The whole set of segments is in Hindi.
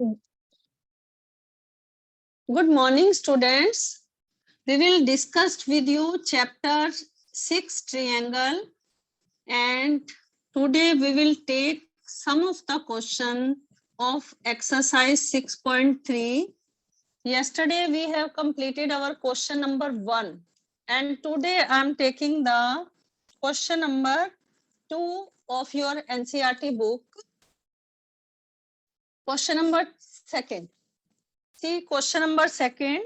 Good morning, students. We will discuss with you chapter 6 triangle, and today we will take some of the question of exercise 6.3. Yesterday we have completed our question number 1, and today I am taking the question number 2 of your NCERT book. Question number 2. See question number 2.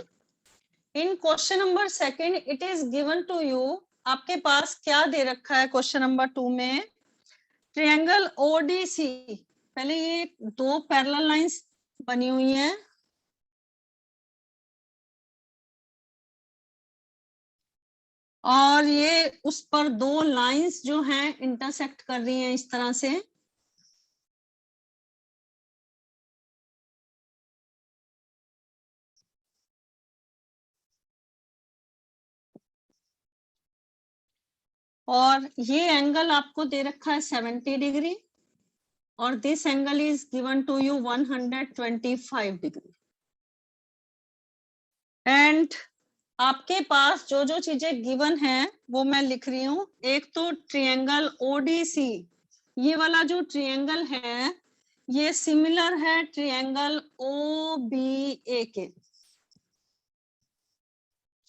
In question number second it is given to you, आपके पास क्या दे रखा है क्वेश्चन नंबर 2 में, ट्रायंगल ओडीसी। पहले ये दो पैरेलल लाइंस बनी हुई हैं और ये उस पर दो लाइंस जो हैं इंटरसेक्ट कर रही हैं इस तरह से। और ये एंगल आपको दे रखा है 70 डिग्री और this angle is given to you 125 degree. And आपके पास जो जो चीजें गिवन है वो मैं लिख रही हूं। एक तो ट्रायंगल ओडीसी, ये वाला जो ट्रायंगल है ये सिमिलर है ट्रायंगल ओबीए के,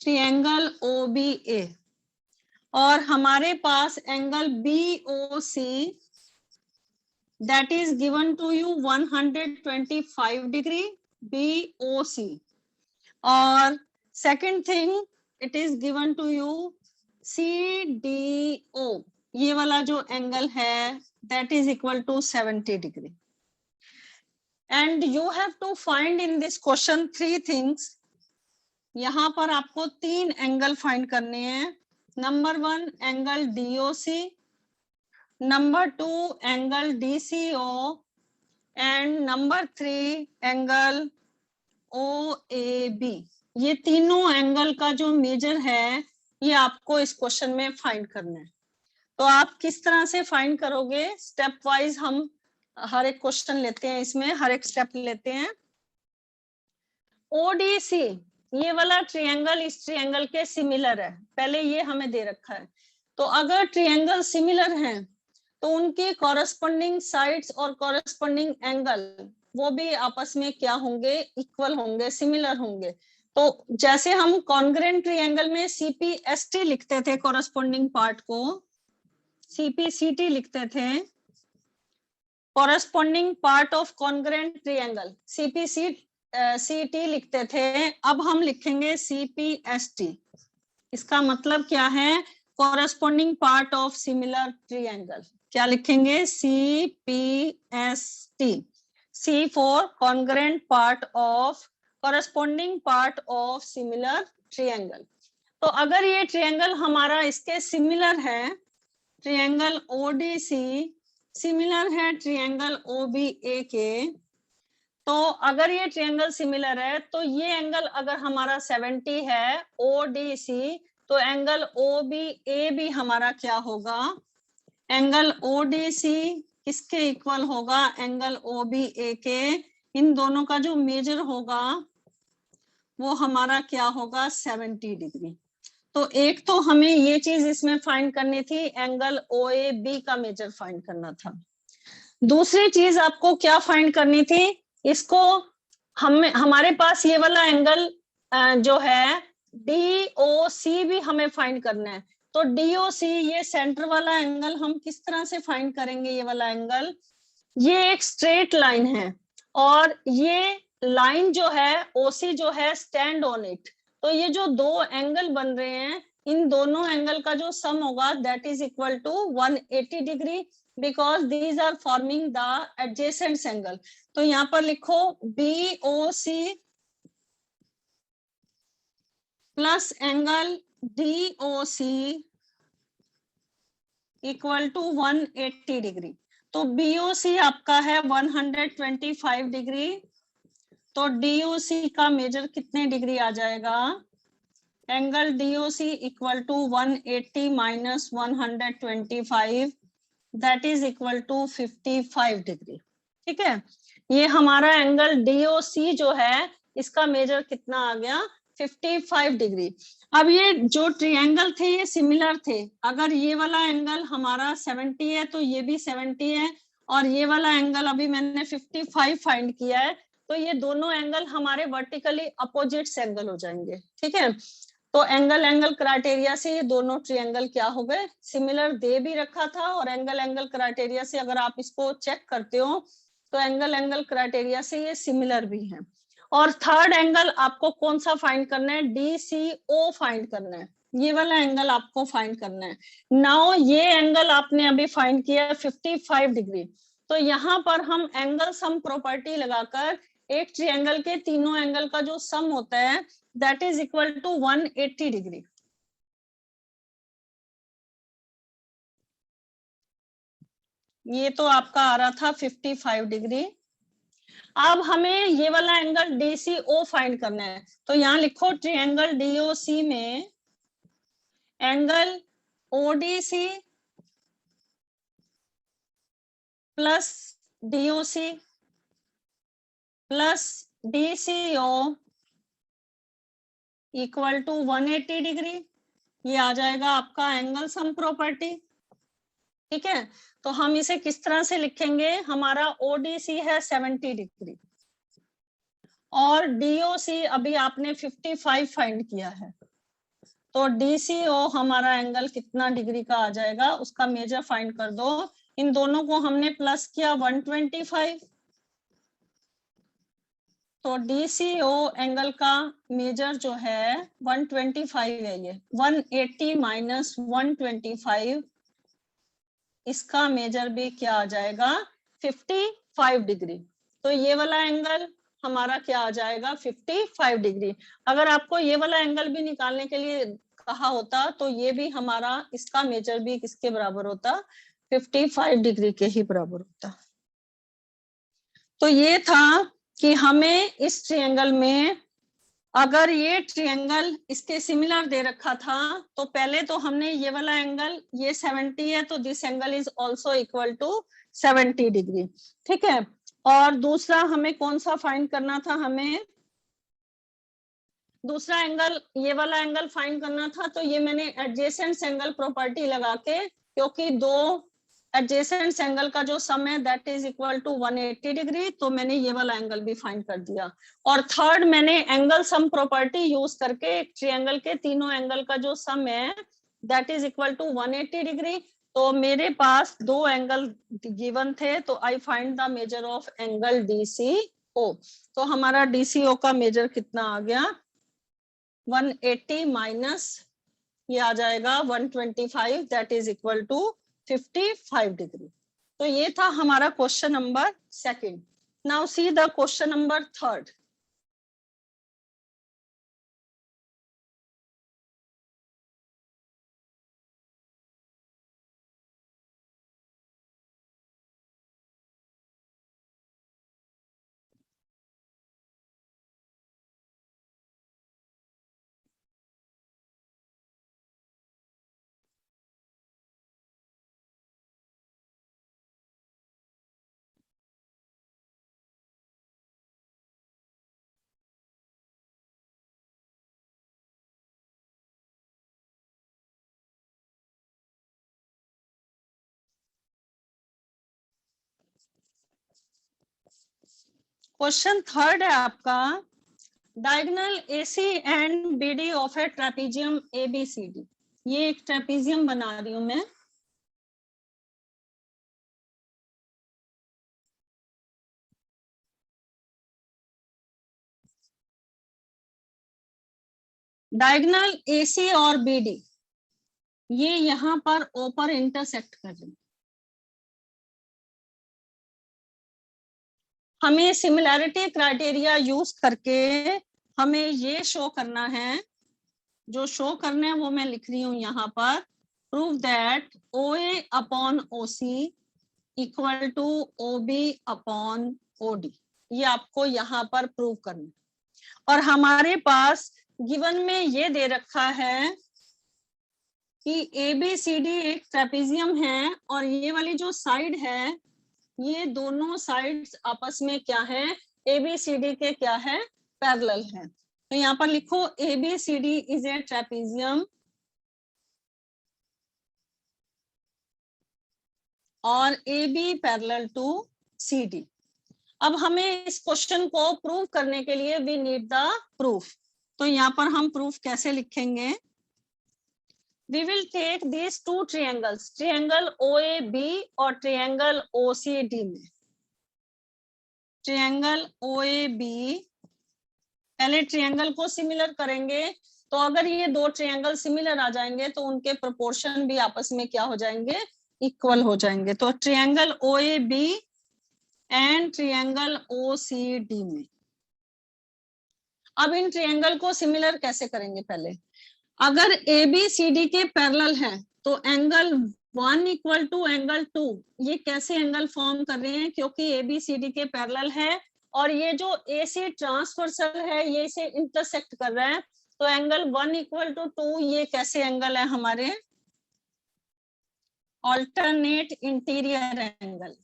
ट्रायंगल ओबीए। और हमारे पास angle BOC that is given to you 125 degree BOC. और second thing it is given to you CDO, ये वाला जो एंगल है that is equal to 70 degree. And you have to find in this question 3 things. यहां पर आपको 3 एंगल फाइंड करने हैं। Number 1 angle DOC, number 2 angle DCO and number 3 angle OAB। ये तीनों एंगल का जो मेजर है ये आपको इस क्वेश्चन में फाइंड करना है। तो आप किस तरह से फाइंड करोगे, स्टेप वाइज हम हर एक क्वेश्चन लेते हैं, इसमें हर एक स्टेप लेते हैं। ओडीसी ये वाला ट्रायंगल इस ट्रायंगल के सिमिलर है, पहले ये हमें दे रखा है। तो अगर ट्रायंगल सिमिलर हैं तो उनके कॉरेस्पॉन्डिंग साइड्स और कॉरेस्पॉन्डिंग एंगल वो भी आपस में क्या होंगे, इक्वल होंगे, सिमिलर होंगे। तो जैसे हम कॉन्ग्रेंट ट्रायंगल में CPST लिखते थे, कॉरेस्पॉन्डिंग पार्ट को CPCT लिखते थे, corresponding part of congruent triangle CPCT लिखते थे। अब हम लिखेंगे CPST। इसका मतलब क्या है, corresponding part of similar triangle. क्या लिखेंगे, CPST, C for congruent part of, corresponding part of similar triangle. तो अगर ये ट्रायंगल हमारा इसके सिमिलर है, ट्रायंगल ODC सिमिलर है ट्रायंगल OBA के, तो अगर ये ट्रायंगल सिमिलर है तो ये एंगल अगर हमारा 70 है ODC, तो एंगल OBA भी हमारा क्या होगा, एंगल ODC किसके इक्वल होगा, एंगल OBA के। इन दोनों का जो मेजर होगा वो हमारा क्या होगा, 70 डिग्री। तो एक तो हमें ये चीज इसमें फाइंड करनी थी, एंगल OAB का मेजर फाइंड करना था। दूसरी चीज आपको क्या फाइंड करनी थी, इसको हमारे पास ये वाला एंगल जो है DOC भी हमें फाइंड करना है। तो DOC ये सेंटर वाला एंगल हम किस तरह से फाइंड करेंगे, ये वाला एंगल, ये एक स्ट्रेट लाइन है और ये लाइन जो है OC जो है स्टैंड ऑन इट। तो ये जो दो एंगल बन रहे हैं इन दोनों एंगल का जो सम होगा that is equal to 180 degree, because these are forming the adjacent angle। तो यहाँ पर लिखो BOC plus angle DOC equal to 180 degree. तो BOC आपका है 125 डिग्री, तो DOC का मेजर कितने डिग्री आ जाएगा, angle DOC equal to 180 minus 125 that is equal to 55 degree. ठीक है, ये हमारा एंगल DOC जो है इसका मेजर कितना आ गया 55 डिग्री। अब ये जो ट्रायंगल थे ये सिमिलर थे, अगर ये वाला एंगल हमारा 70 है तो ये भी 70 है, और ये वाला एंगल अभी मैंने 55 फाइंड किया है, तो ये दोनों एंगल हमारे वर्टिकली अपोजिट एंगल हो जाएंगे। ठीक है, तो एंगल क्राइटेरिया से ये दोनों ट्रायंगल क्या हो गए, सिमिलर दे भी रखा था, और एंगल क्राइटेरिया से अगर आप इसको चेक करते हो तो एंगल क्राइटेरिया से ये सिमिलर भी है। और थर्ड एंगल आपको कौन सा फाइंड करना है, DCO फाइंड करना है, ये वाला एंगल आपको फाइंड करना है। नाउ ये एंगल आपने अभी फाइंड किया है 55 डिग्री, तो यहाँ पर हम एंगल सम प्रॉपर्टी लगाकर एक ट्रायंगल के तीनों एंगल का जो सम होता है that is equal to 180 degree. ये तो आपका आ रहा था 55 डिग्री। अब हमें ये वाला एंगल DCO फाइंड करना है, तो यहाँ लिखो ट्रायंगल DOC में angle ODC plus DOC plus DCO equal to 180 degree, ये आ जाएगा आपका एंगल सम प्रॉपर्टी। ठीक है, तो हम इसे किस तरह से लिखेंगे, हमारा ODC है 70 डिग्री और DOC अभी आपने 55 फाइंड किया है, तो DCO हमारा एंगल कितना डिग्री का आ जाएगा, उसका मेजर फाइंड कर दो। इन दोनों को हमने प्लस किया 125, तो DCO एंगल का मेजर जो है 125 है, ये 180 माइनस 125, इसका मेजर भी क्या आ जाएगा 55 डिग्री। तो ये वाला एंगल हमारा क्या आ जाएगा 55 डिग्री। अगर आपको ये वाला एंगल भी निकालने के लिए कहा होता तो ये भी हमारा, इसका मेजर भी किसके बराबर होता, 55 डिग्री के ही बराबर होता। तो ये था कि हमें इस ट्रायंगल में, अगर ये ट्रायंगल इसके सिमिलर दे रखा था तो पहले तो हमने ये वाला एंगल, ये 70 है तो this angle is also equal to 70 degree. ठीक है, और दूसरा हमें कौन सा फाइंड करना था, हमें दूसरा एंगल ये वाला एंगल फाइंड करना था, तो ये मैंने एडजेसेंट एंगल प्रॉपर्टी लगा के, क्योंकि दो एडजेसेंट एंगल का जो सम है that is equal to 180 degree, तो मैंने ये वाला एंगल भी फाइंड कर दिया। और थर्ड मैंने एंगल सम प्रॉपर्टी यूज करके एक ट्रायंगल के तीनों एंगल का जो सम है that is equal to 180 degree. तो मेरे पास दो एंगल गिवन थे, तो I find the measure of angle DCO। तो हमारा DCO का मेजर कितना आ गया 180 माइनस ये आ जाएगा 125, that is equal to 55 degree. तो ये था हमारा question number second. Now see the question number third. Question third है आपका, diagonal AC and BD of a trapezium ABCD। ये एक ट्रेपेजियम बना रही हूं मैं, डायगोनल AC और BD ये यहां पर O पर इंटरसेक्ट कर रहे हैं। हमें सिमिलैरिटी क्राइटेरिया यूज करके हमें ये शो करना है, जो शो करना है वो मैं लिख रही हूं यहाँ पर, prove that OA upon OC equal to OB upon OD। ये आपको यहाँ पर प्रूव करना है। और हमारे पास गिवन में ये दे रखा है कि ABCD एक ट्रेपेजियम है, और ये वाली जो साइड है ये दोनों साइड्स आपस में क्या है, ABCD के क्या है, पैरेलल है। तो यहाँ पर लिखो ABCD इज ए ट्रेपेजियम और AB पैरेलल टू CD। अब हमें इस क्वेश्चन को प्रूव करने के लिए वी नीड द प्रूफ। तो यहाँ पर हम प्रूफ कैसे लिखेंगे, we will take these two triangles, triangle OAB और triangle OCD में, triangle OAB पहले ट्रायंगल को सिमिलर करेंगे। तो अगर ये दो ट्रायंगल सिमिलर आ जाएंगे तो उनके प्रोपोर्शन भी आपस में क्या हो जाएंगे, इक्वल हो जाएंगे। तो triangle OAB and triangle OCD में, अब इन ट्रायंगल को सिमिलर कैसे करेंगे, पहले अगर ABCD के पैरेलल है तो एंगल 1 इक्वल टू एंगल 2, ये कैसे एंगल फॉर्म कर रहे हैं, क्योंकि ABCD के पैरेलल है और ये जो AC ट्रांसवर्सल है ये इसे इंटरसेक्ट कर रहा है। तो एंगल 1 इक्वल टू 2 ये कैसे एंगल है, हमारे ऑल्टरनेट इंटीरियर एंगल।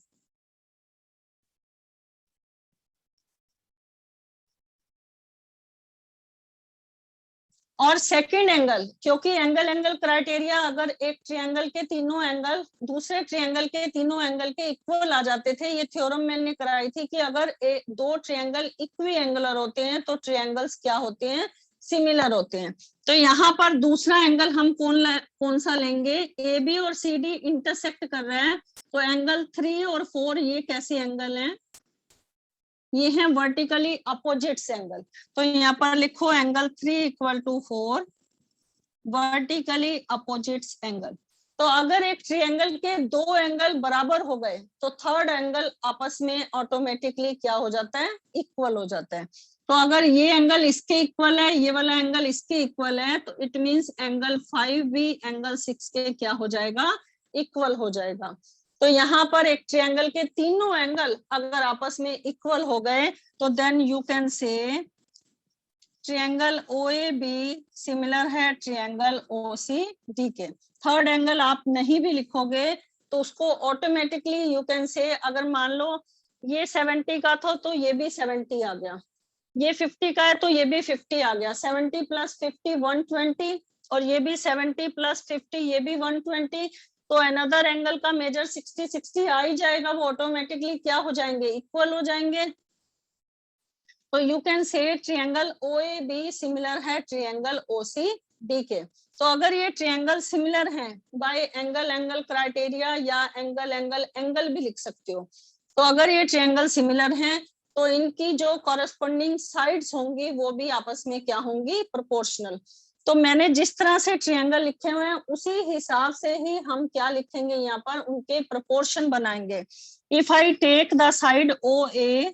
और सेकंड एंगल, क्योंकि एंगल एंगल क्राइटेरिया, अगर एक ट्रायंगल के तीनों एंगल दूसरे ट्रायंगल के तीनों एंगल के इक्वल आ जाते थे, ये थ्योरम मैंने कराई थी कि अगर दो ट्रायंगल इक्वी एंगुलर होते हैं तो ट्रायंगल्स क्या होते हैं, सिमिलर होते हैं। तो यहाँ पर दूसरा एंगल हम कौन सा लेंगे, AB और CD इंटरसेक्ट कर रहे हैं, तो एंगल 3 और 4 ये कैसे एंगल हैं, ये है वर्टिकली अपोजिट्स एंगल। तो यहाँ पर लिखो angle 3 equal to 4 vertically opposites angle. तो अगर एक ट्रायंगल के दो एंगल बराबर हो गए तो थर्ड एंगल आपस में ऑटोमेटिकली क्या हो जाता है, इक्वल हो जाता है। तो अगर ये एंगल इसके इक्वल है, ये वाला एंगल इसके इक्वल है, तो इट मींस एंगल 5 भी एंगल 6 के क्या हो जाएगा, इक्वल हो जाएगा। तो यहाँ पर एक ट्रायंगल के तीनों एंगल अगर आपस में इक्वल हो गए तो then you can say triangle OAB similar है ट्रायंगल OCD के। थर्ड एंगल आप नहीं भी लिखोगे तो उसको ऑटोमेटिकली यू कैन से, अगर मान लो ये 70 का था तो ये भी 70 आ गया, ये 50 का है तो ये भी 50 आ गया, 70 प्लस 50 120, और ये भी 70 प्लस 50 ये भी 120। तो अनदर एंगल का मेजर 60 60 आ ही जाएगा, वो ऑटोमेटिकली क्या हो जाएंगे, इक्वल हो जाएंगे। तो you can say triangle OAB similar है ट्रायंगल OCD के। तो अगर ये ट्रायंगल सिमिलर हैं बाय एंगल एंगल क्राइटेरिया या एंगल एंगल एंगल भी लिख सकते हो, तो अगर ये ट्रायंगल सिमिलर हैं तो इनकी जो कॉरेस्पॉन्डिंग साइड्स होंगी वो भी आपस में क्या होंगी, प्रोपोर्शनल। तो मैंने जिस तरह से ट्रायंगल लिखे हुए हैं उसी हिसाब से ही हम क्या लिखेंगे, यहाँ पर उनके प्रोपोर्शन बनाएंगे। If I take the side OA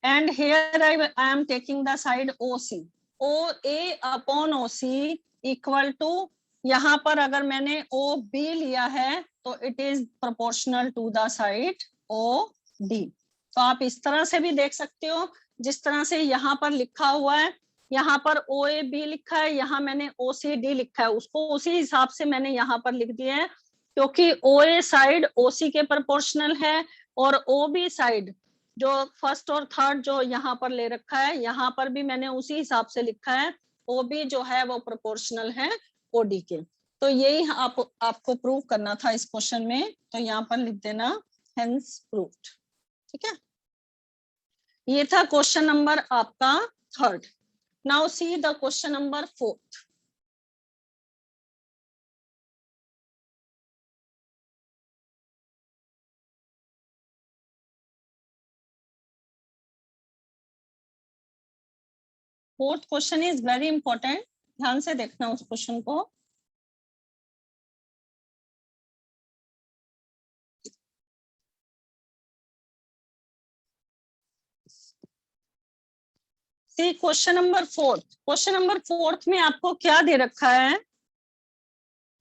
and here I am taking the side OC, OA upon OC equal to, यहाँ पर अगर मैंने OB लिया है तो it is proportional to the side OD। तो आप इस तरह से भी देख सकते हो, जिस तरह से यहाँ पर लिखा हुआ है, यहाँ पर OAB लिखा है, यहाँ मैंने OCD लिखा है, उसको उसी हिसाब से मैंने यहाँ पर लिख दिया है, क्योंकि OA साइड OC के प्रोपोर्शनल है और OB साइड जो फर्स्ट और थर्ड जो यहाँ पर ले रखा है, यहाँ पर भी मैंने उसी हिसाब से लिखा है, OB जो है वो प्रोपोर्शनल है OD के। तो यही आपको प्रूव करना था इस क्वेश्चन में, तो यहाँ पर लिख देना हेंस प्रूव्ड। ठीक है, ये था क्वेश्चन नंबर आपका third. Now see the question number fourth. Fourth question is very important, ध्यान से देखना उस क्वेश्चन को। See question number fourth. Question number fourth में आपको क्या दे रखा है,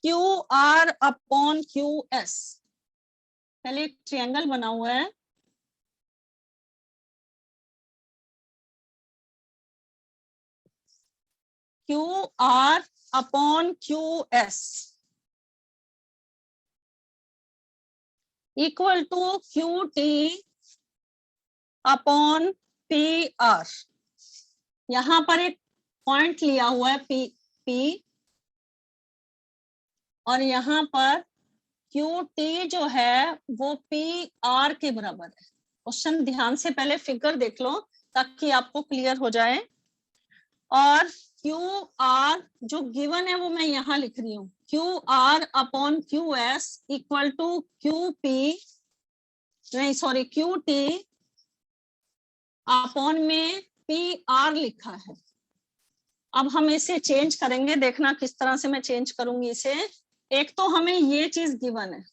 QR अपॉन QS। पहले एक ट्रायंगल बना हुआ है, QR upon QS। Equal to Q T upon P R. यहां पर एक पॉइंट लिया हुआ है पी और यहां पर क्यू टी जो है वो पी आर के बराबर है। क्वेश्चन ध्यान से पहले फिगर देख लो ताकि आपको क्लियर हो जाए। और क्यू आर जो गिवन है वो मैं यहां लिख रही हूँ, Q R upon Q S equal to Q P, नहीं सॉरी क्यू टी अपॉन में पी आर लिखा है। अब हम इसे चेंज करेंगे, देखना किस तरह से मैं चेंज करूंगी इसे। एक तो हमें ये चीज गिवन है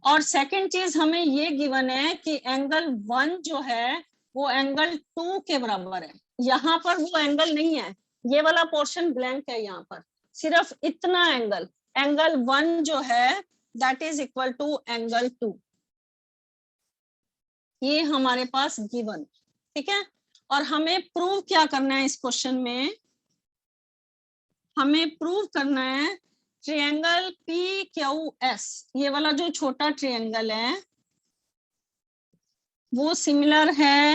और सेकंड चीज हमें ये गिवन है कि एंगल 1 जो है वो एंगल 2 के बराबर है। यहाँ पर वो एंगल नहीं है, ये वाला पोर्शन ब्लैंक है, यहाँ पर सिर्फ इतना एंगल, एंगल 1 जो है that is equal to angle 2। ये हमारे पास गिवन, ठीक है। और हमें प्रूव क्या करना है इस क्वेश्चन में, हमें प्रूव करना है ट्रायंगल पी क्यू एस, ये वाला जो छोटा ट्रायंगल है वो सिमिलर है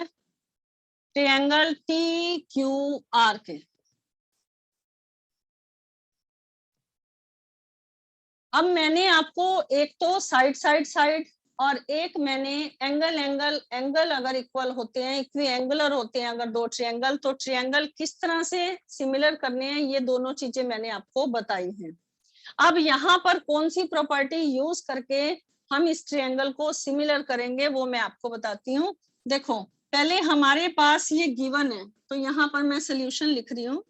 ट्रायंगल टी क्यू आर के। अब मैंने आपको एक तो साइड साइड साइड और एक मैंने एंगल एंगल एंगल अगर इक्वल होते हैं, इक्वी एंगुलर होते हैं अगर दो ट्रायंगल, तो ट्रायंगल किस तरह से सिमिलर करने हैं ये दोनों चीजें मैंने आपको बताई हैं। अब यहाँ पर कौन सी प्रॉपर्टी यूज करके हम इस ट्रायंगल को सिमिलर करेंगे वो मैं आपको बताती हूँ। देखो पहले हमारे पास ये गिवन है तो यहाँ पर मैं सोल्यूशन लिख रही हूँ।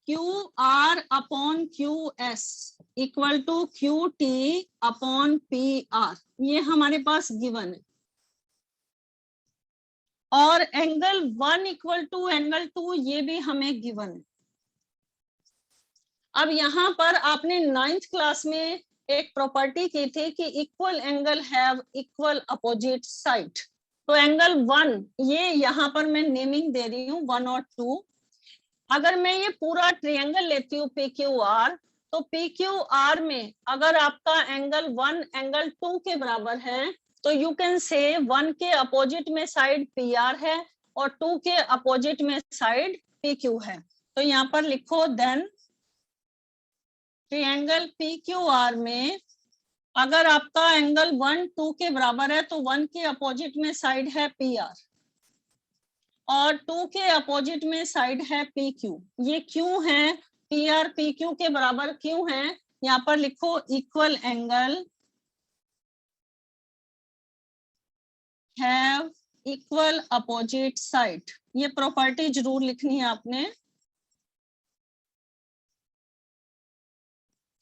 Q R upon Q S equal to Q T upon P R, ये हमारे पास गिवन है। और एंगल 1 इक्वल टू एंगल 2 ये भी हमें गिवन है। अब यहाँ पर आपने 9th क्लास में एक प्रॉपर्टी की थी कि equal angle have equal opposite side. तो एंगल 1 ये यहाँ पर मैं नेमिंग दे रही हूँ 1 और 2। अगर मैं ये पूरा ट्रायंगल लेती हूँ पी क्यू आर, तो पी क्यू आर में अगर आपका एंगल 1 एंगल 2 के बराबर है तो यू कैन से 1 के अपोजिट में साइड पी आर है और 2 के अपोजिट में साइड पी क्यू है। तो यहाँ पर लिखो then triangle P Q R में अगर आपका एंगल 1 2 के बराबर है तो 1 के अपोजिट में साइड है पी आर और 2 के अपोजिट में साइड है पी क्यू। ये क्यों है पी आर पी क्यू के बराबर क्यों है, यहाँ पर लिखो equal angle have equal opposite side. ये प्रॉपर्टी जरूर लिखनी है आपने,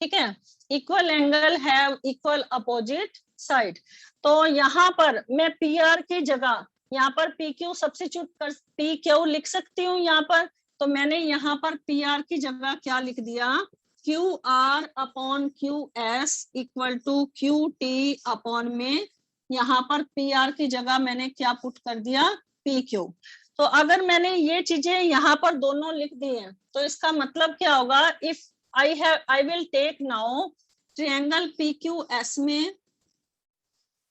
ठीक है। Equal angle have equal opposite side. तो यहाँ पर मैं पी आर की जगह यहाँ पर पी क्यू सब्स्टिट्यूट कर पी क्यू लिख सकती हूँ यहाँ पर। तो मैंने यहाँ पर पी आर की जगह क्या लिख दिया, Q R upon Q S equal to Q T upon में यहाँ पर पी आर की जगह मैंने क्या पुट कर दिया पी क्यू। तो अगर मैंने ये चीजें यहाँ पर दोनों लिख दी हैं तो इसका मतलब क्या होगा, if I will take now triangle PQS में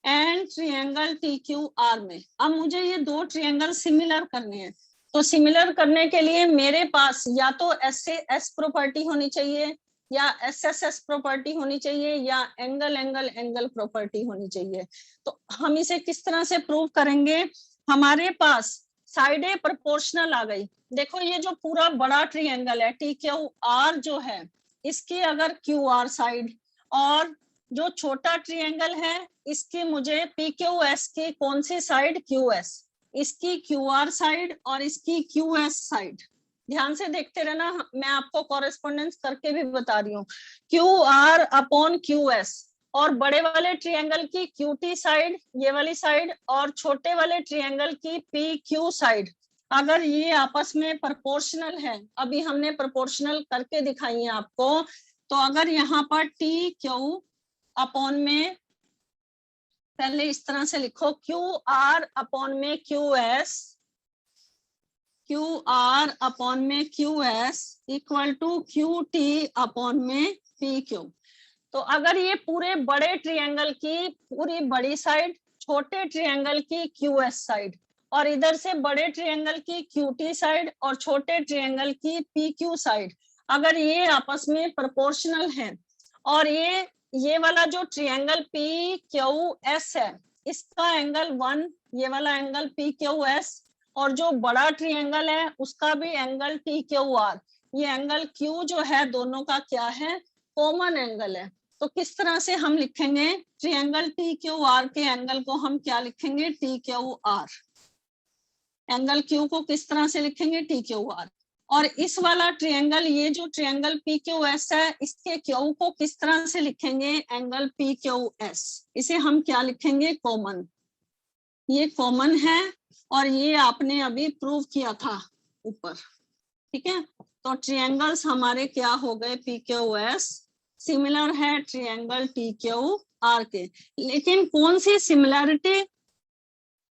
एंड ट्रायंगल TQR में। अब मुझे ये दो ट्रायंगल सिमिलर करने हैं, तो सिमिलर करने के लिए मेरे पास या तो SAS प्रॉपर्टी होनी चाहिए या SSS प्रॉपर्टी होनी चाहिए या एंगल एंगल एंगल प्रॉपर्टी होनी चाहिए। तो हम इसे किस तरह से प्रूव करेंगे, हमारे पास साइडें प्रोपोर्शनल आ गई। देखो ये जो पूरा बड़ा ट्रायंगल है TQR जो है इसकी अगर QR साइड और जो छोटा ट्रायंगल है इसकी मुझे PQS की कौन सी साइड QS, इसकी QR साइड और इसकी QS साइड। ध्यान से देखते रहना, मैं आपको कॉरेस्पॉन्डेंस करके भी बता रही हूँ। QR अपॉन QS और बड़े वाले ट्रायंगल की QT साइड ये वाली साइड और छोटे वाले ट्रायंगल की PQ साइड अगर ये आपस में प्रोपोर्शनल है, अभी हमने प्रोपोर्शनल करके दिखाई है आपको। तो अगर यहाँ पर TQ अपॉन में पहले इस तरह से लिखो क्यू आर अपॉन में Q S Q R upon में Q S equal to Q T upon में पी क्यू। तो अगर ये पूरे बड़े ट्रायंगल की पूरी बड़ी साइड, छोटे ट्रायंगल की क्यू एस साइड, और इधर से बड़े ट्रायंगल की क्यू टी साइड और छोटे ट्रायंगल की पी क्यू साइड, अगर ये आपस में प्रोपोर्शनल है, और ये वाला जो ट्रायंगल पी क्यू एस है इसका एंगल 1, ये वाला एंगल पी क्यू एस, और जो बड़ा ट्रायंगल है उसका भी एंगल टी क्यू आर, ये एंगल क्यू जो है दोनों का क्या है, कॉमन एंगल है। तो किस तरह से हम लिखेंगे ट्रायंगल टी क्यू आर के एंगल को, हम क्या लिखेंगे, T Q R. Angle Q को किस तरह से लिखेंगे, टी क्यू आर। और इस वाला ट्रायंगल, ये जो ट्रायंगल पी क्यू एस है, इसके क्यू को किस तरह से लिखेंगे, एंगल पी क्यू एस। इसे हम क्या लिखेंगे, कॉमन। ये कॉमन है और ये आपने अभी प्रूव किया था ऊपर, ठीक है। तो ट्रायंगल्स हमारे क्या हो गए, पी क्यू एस सिमिलर है ट्रायंगल टी क्यू आर के। लेकिन कौन सी सिमिलैरिटी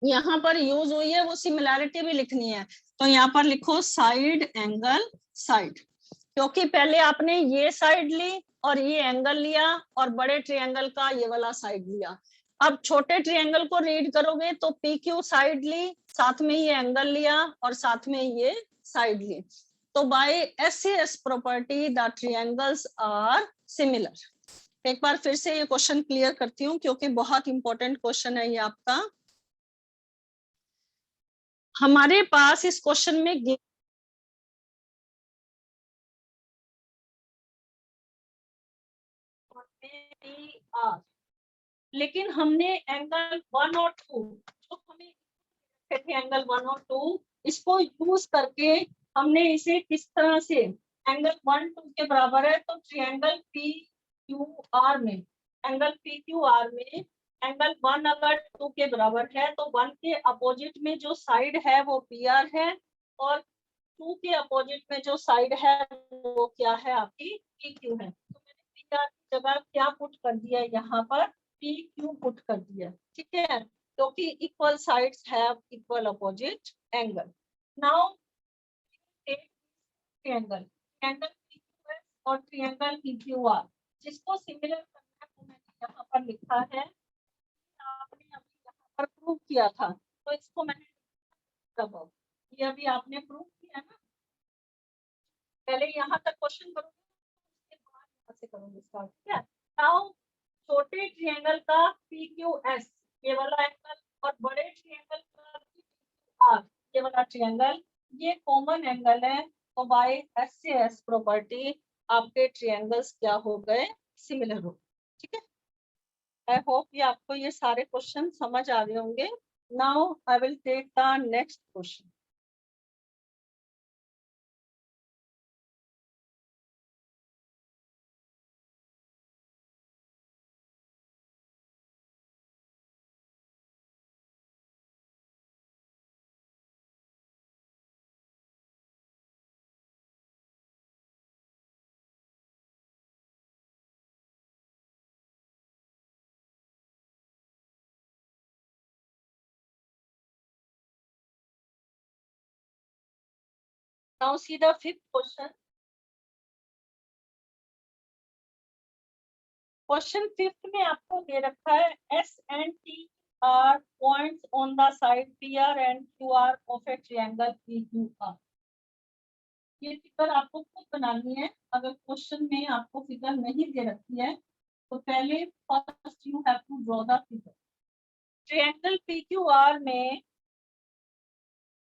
यहाँ पर यूज हुई है वो सिमिलैरिटी भी लिखनी है। तो यहाँ पर लिखो साइड एंगल साइड, क्योंकि पहले आपने ये साइड ली और ये एंगल लिया और बड़े ट्रायंगल का ये वाला साइड लिया। अब छोटे ट्रायंगल को रीड करोगे तो पी क्यू साइड ली, साथ में ये एंगल लिया और साथ में ये साइड ली। तो by S property the triangles are similar. एक बार फिर से ये क्वेश्चन क्लियर करती हूँ क्योंकि बहुत इंपॉर्टेंट क्वेश्चन है ये आपका। हमारे पास इस क्वेश्चन में लेकिन हमने एंगल 1 और 2 जो हमें एंगल 1 और 2 इसको यूज करके हमने इसे किस तरह से एंगल 1 2 के बराबर है। तो ट्रायंगल पी क्यू आर में, एंगल पी क्यू आर में एंगल 1 अगर 2 के बराबर है तो 1 के अपोजिट में जो साइड है वो पी आर है, और 2 के अपोजिट में जो साइड है वो क्या है, आपकी पी क्यू है। तो मैंने पी आर की जगह क्या पुट कर दिया, यहाँ पर पी क्यू पुट कर दिया, ठीक है, क्योंकि equal sides have equal opposite angle. Now triangle, triangle PQS और ट्रायंगल पीक्यूआर, जिसको सिमिलर करना है वो मैंने यहाँ पर लिखा है, आपने अभी यहाँ पर प्रूव किया था। तो इसको मैंने ये अभी आपने प्रूव किया ना, पहले यहाँ तक क्वेश्चन करोगे उसके बाद यहाँ से करोगे स्टार्ट, ठीक है। नाउ छोटे ट्रायंगल का पी क्यू एस ये वाला एंगल और बड़े ट्रायंगल का आर ये वाला ट्रायंगल, ये कॉमन एंगल है। तो बाय एस से एस प्रॉपर्टी आपके ट्रायंगल्स क्या हो गए, सिमिलर हो, ठीक है। आई होप ये आपको ये सारे क्वेश्चन समझ आ गए होंगे। Now I will take the next question. Now see the fifth question. Question fifth में आपको दे रखा है S and T are points on the side P R and Q R of a triangle P Q R. ये फिगर आपको खुद बनानी है, अगर क्वेश्चन में आपको फिगर नहीं दे रखी है तो पहले first you have to draw the figure. Triangle P Q R में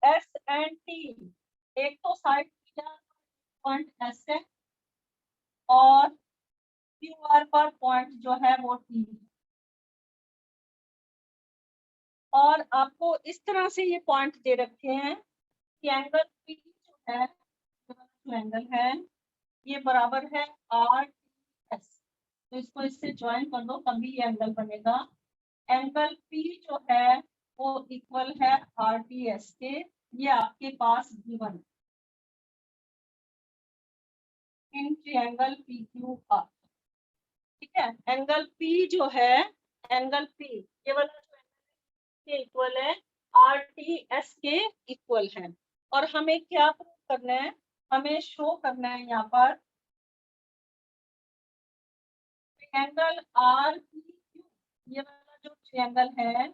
एस एंड टी, एक तो साइड पॉइंट एस है और क्यू आर पर पॉइंट जो है वो टी है, और आपको इस तरह से ये पॉइंट दे रखे हैं कि एंगल पी जो है, जो एंगल है ये बराबर है आर टी एस। तो इसको इससे ज्वाइन कर दो तभी ये एंगल बनेगा। एंगल पी जो है वो इक्वल है आर टी एस के, ये आपके पास given in triangle P Q R, ठीक है। एंगल पी जो है, एंगल पी ये वाला जो एंगल के इक्वल है आर टी एस के इक्वल है। और हमें क्या प्रूव करना है, हमें शो करना है यहाँ पर ट्रायंगल आर पी क्यू, ये वाला जो ट्रायंगल है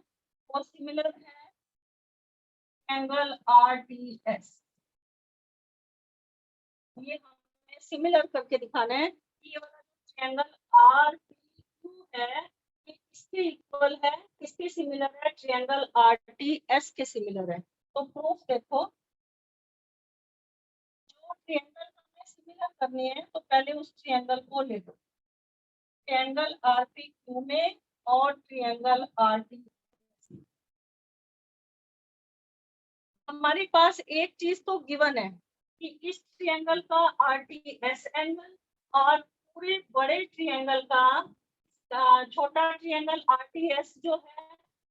वो सिमिलर है ट्रायंगल आर टी एस। ये हमें सिमिलर करके दिखाना है कि ये वाला जो ट्रायंगल आर पी क्यू है ये किसके इक्वल है, किसके सिमिलर है, ट्रायंगल आर टी एस के सिमिलर है। तो प्रूफ देखो, जो ट्रायंगल हमें सिमिलर करनी है तो पहले उस ट्रायंगल को ले लो, ट्रायंगल आर पी क्यू में और ट्रायंगल आर टी। हमारे पास एक चीज तो गिवन है कि इस ट्रायंगल का आरटीएस एंगल और पूरे बड़े ट्रायंगल का छोटा ट्रायंगल आरटीएस जो है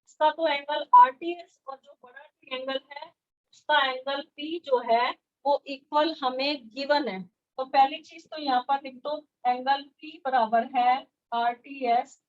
इसका तो एंगल आरटीएस और जो बड़ा ट्रायंगल है उसका एंगल पी जो है वो इक्वल हमें गिवन है। तो पहली चीज तो यहाँ पर लिख दो एंगल पी बराबर है आरटीएस।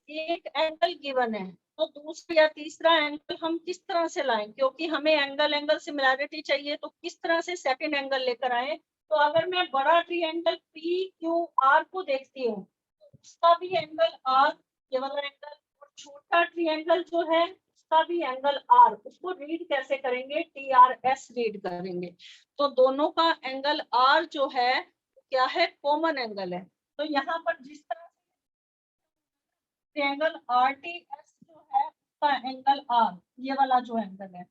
एक एंगल गिवन है तो दूसरा या तीसरा एंगल हम किस तरह से लाएं, क्योंकि हमें एंगल एंगल सिमिलैरिटी चाहिए तो किस तरह से सेकंड एंगल लेकर आए। तो अगर मैं बड़ा ट्रायंगल पी क्यू आर को देखती हूँ तो उसका भी एंगल आर, ये वाला एंगल, और छोटा ट्रायंगल जो है उसका भी एंगल आर, उसको रीड कैसे करेंगे, टी आर एस रीड करेंगे। तो दोनों का एंगल आर जो है क्या है, कॉमन एंगल है। तो यहाँ पर जिस तरह ट्रायंगल आर टी एस जो है उसका एंगल आर, ये वाला जो एंगल है,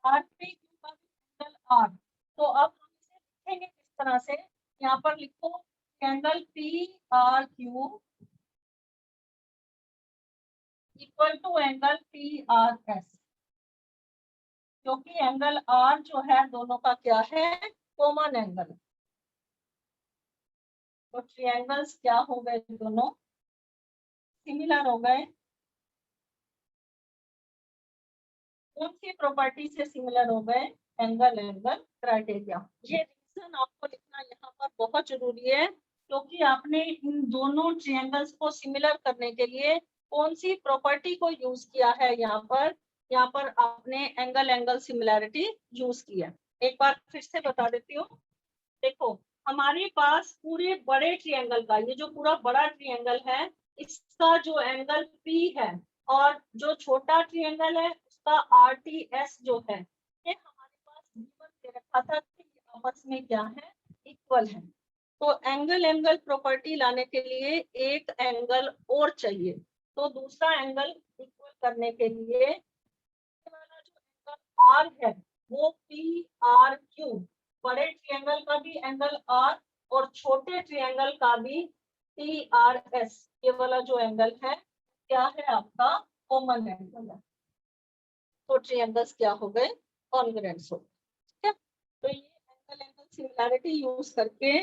आर पी क्यू का भी एंगल आर। तो अब हम इसे लिखेंगे किस तरह से, यहाँ पर लिखो angle P R Q equal to angle P R S, क्योंकि एंगल आर जो है दोनों का क्या है, कॉमन एंगल। तो ट्रायंगल्स क्या हो गए, दोनों सिमिलर हो गए। कौन सी प्रॉपर्टी से सिमिलर हो गए, एंगल एंगल क्राइटेरिया। ये रीजन आपको लिखना यहाँ पर बहुत जरूरी है, क्योंकि आपने इन दोनों ट्रायंगल्स को सिमिलर करने के लिए कौन सी प्रॉपर्टी को यूज किया है, यहाँ पर आपने एंगल एंगल सिमिलैरिटी यूज किया। एक बार फिर से बता देती हूँ, देखो हमारे पास पूरे बड़े ट्रायंगल का, ये जो पूरा बड़ा ट्रायंगल है इसका जो एंगल पी है और जो छोटा ट्रायंगल है उसका आर टी एस जो है, ये हमारे पास गिवन दे रखा था कि आपस में क्या है, इक्वल है। तो एंगल एंगल प्रॉपर्टी लाने के लिए एक एंगल और चाहिए, तो दूसरा एंगल इक्वल करने के लिए वाला जो एंगल आर है वो पी आर क्यू, बड़े ट्रायंगल का भी एंगल आर और छोटे ट्रायंगल का भी टी आर एस, ये वाला जो एंगल है क्या है, आपका कॉमन एंगल है। तो ट्रायंगल्स क्या हो गए, कॉन्ग्रुएंट्स हो गए। ठीक है, तो ये एंगल एंगल सिमिलैरिटी यूज करके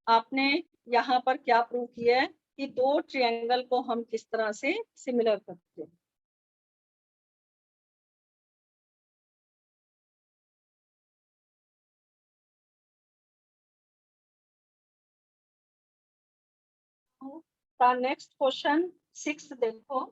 आपने यहाँ पर क्या प्रूव किया है कि दो ट्रायंगल को हम किस तरह से सिमिलर करते हैं। नेक्स्ट क्वेश्चन 6 देखो,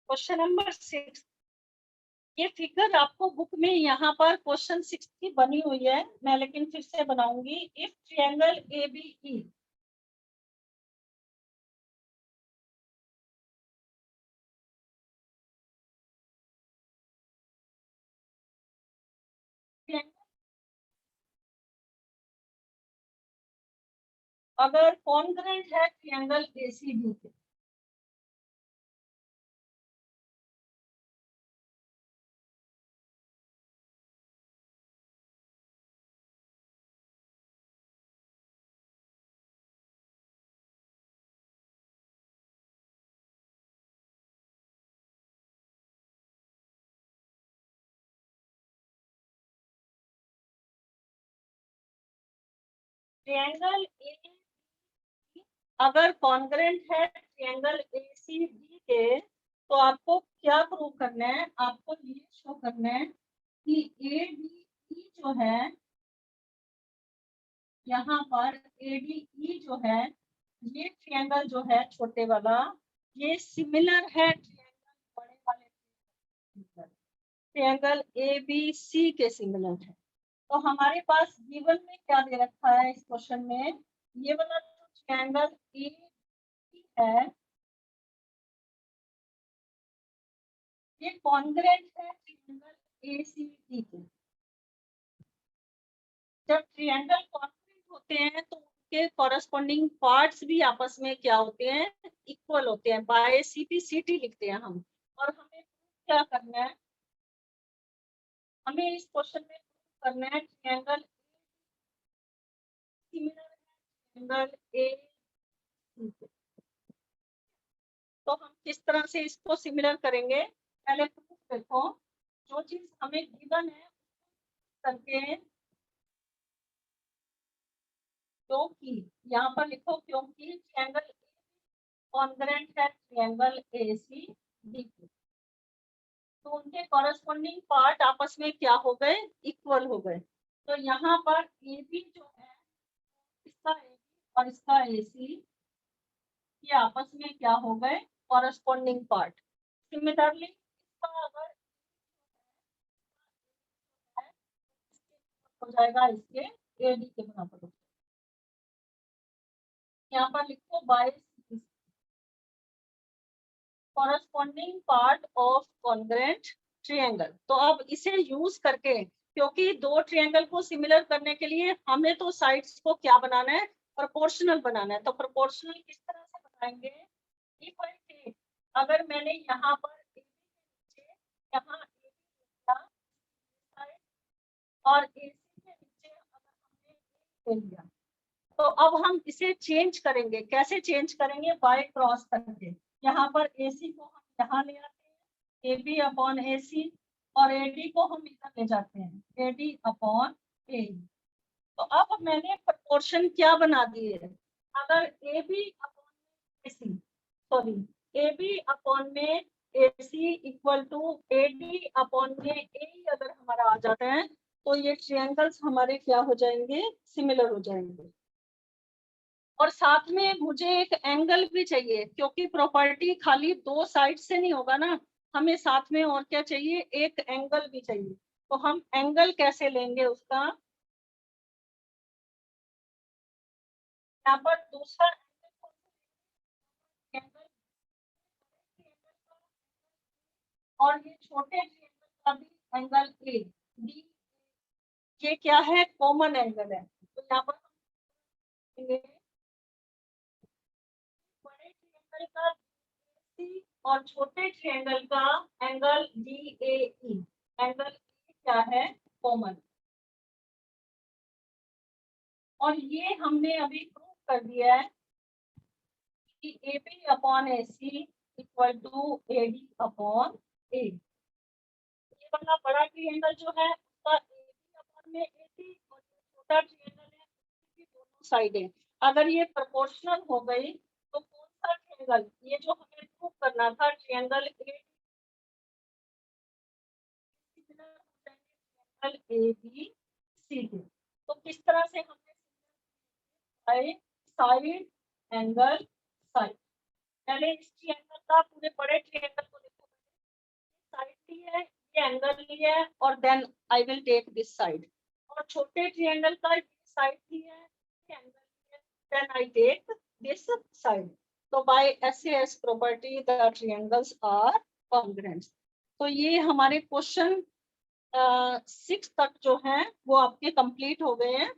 क्वेश्चन नंबर 6। ये फिगर आपको बुक में यहाँ पर क्वेश्चन 6 की बनी हुई है, मैं लेकिन फिर से बनाऊंगी। If triangle A B E, अगर कॉन्ग्रुएंट है ट्रायंगल ए सी बी के, ट्रायंगल ए, अगर कॉन्ग्रेंट है ट्रायंगल ACD के, तो आपको क्या प्रूव करना है, आपको ये शो करना है कि ADE जो है, यहाँ पर ADE जो है, ये ट्रायंगल जो है छोटे वाला, ये सिमिलर है ट्रायंगल बड़े वाले ट्रायंगल ABC के सिमिलर है। तो हमारे पास गिवन में क्या दे रखा है इस क्वेश्चन में, ये वाला जो ट्रायंगल AD है, ये कॉन्ग्रेंट है ट्रायंगल ACD के। जब ट्रायंगल कॉन्ग्रेंट होते हैं तो उनके कॉरेस्पॉन्डिंग पार्ट्स भी आपस में क्या होते हैं, इक्वल होते हैं, बाय CP/CT लिखते हैं हम। और हमें क्या करना है, हमें इस क्वेश्चन में करना है ट्रायंगल सिमिलर ट्रायंगल AC। तो हम किस तरह से इसको सिमिलर करेंगे, पहले प्रूफ देखो, जो चीज हमें गिवन है करके, क्योंकि यहाँ पर लिखो क्योंकि ट्रायंगल कॉन्ग्रेंट है ट्रायंगल ACD, तो उनके कॉरेस्पॉन्डिंग पार्ट आपस में क्या हो गए, इक्वल हो गए। तो यहाँ पर AB जो है, इसका AB और इसका AC, ये आपस में क्या हो गए, कॉरेस्पॉन्डिंग पार्ट। सिमिलरली इसका अगर हो जाएगा इसके AD के बराबर। यहाँ पर लिखो by corresponding part of congruent triangle. तो अब इसे यूज करके, क्योंकि दो ट्रायंगल को सिमिलर करने के लिए हमें तो साइड्स को क्या बनाना है, प्रोपोर्शनल बनाना है। तो प्रोपोर्शनल किस तरह से बनाएंगे, इफ आई टेक, अगर मैंने यहाँ पर यहाँ और AC के नीचे अगर हमने लिया, तो अब हम इसे चेंज करेंगे। कैसे चेंज करेंगे, बाय क्रॉस करके। यहाँ पर AC को हम यहाँ ले आते हैं, AB अपॉन AC, और AD को हम इधर ले जाते हैं, AD अपॉन AE। तो अब मैंने प्रोपोर्शन क्या बना दिए, अगर AB upon AC, sorry, AB upon में AC equal to AD upon में AE अगर हमारा आ जाता है, तो ये ट्रायंगल्स हमारे क्या हो जाएंगे, सिमिलर हो जाएंगे। और साथ में मुझे एक एंगल भी चाहिए, क्योंकि प्रॉपर्टी खाली दो साइड से नहीं होगा ना, हमें साथ में और क्या चाहिए, एक एंगल भी चाहिए। तो हम एंगल कैसे लेंगे उसका, यहाँ पर दूसरा एंगल, और ये छोटे ट्रायंगल का भी एंगल AD, ये क्या है, कॉमन एंगल है। तो यहाँ पर बड़े ट्रायंगल का AC और छोटे ट्रायंगल का एंगल DAE, एंगल क्या है, कॉमन। और ये हमने अभी प्रूव कर दिया है कि AB upon AC equal to AD upon A। ये वाला बड़ा ट्रायंगल जो है उसका AB अपॉन में AC, और छोटा ट्रायंगल है उसकी दोनों साइडें अगर ये प्रोपोर्शनल हो गई, तो कौन सा ट्रायंगल, ये जो हमें प्रूव करना था ट्रायंगल ABC, तो किस तरह से हमने साइड एंगल साइड, पहले इस ट्रायंगल का पूरे बड़े ट्रायंगल को देखो, साइड ली है, ये एंगल लिया है, और then I will take this side. और छोटे ट्रायंगल का साइड ली है, ये एंगल लिया है, then I take this side. तो by SAS property the triangles are congruent. तो ये हमारे क्वेश्चन 6 तक जो है वो आपके कंप्लीट हो गए हैं।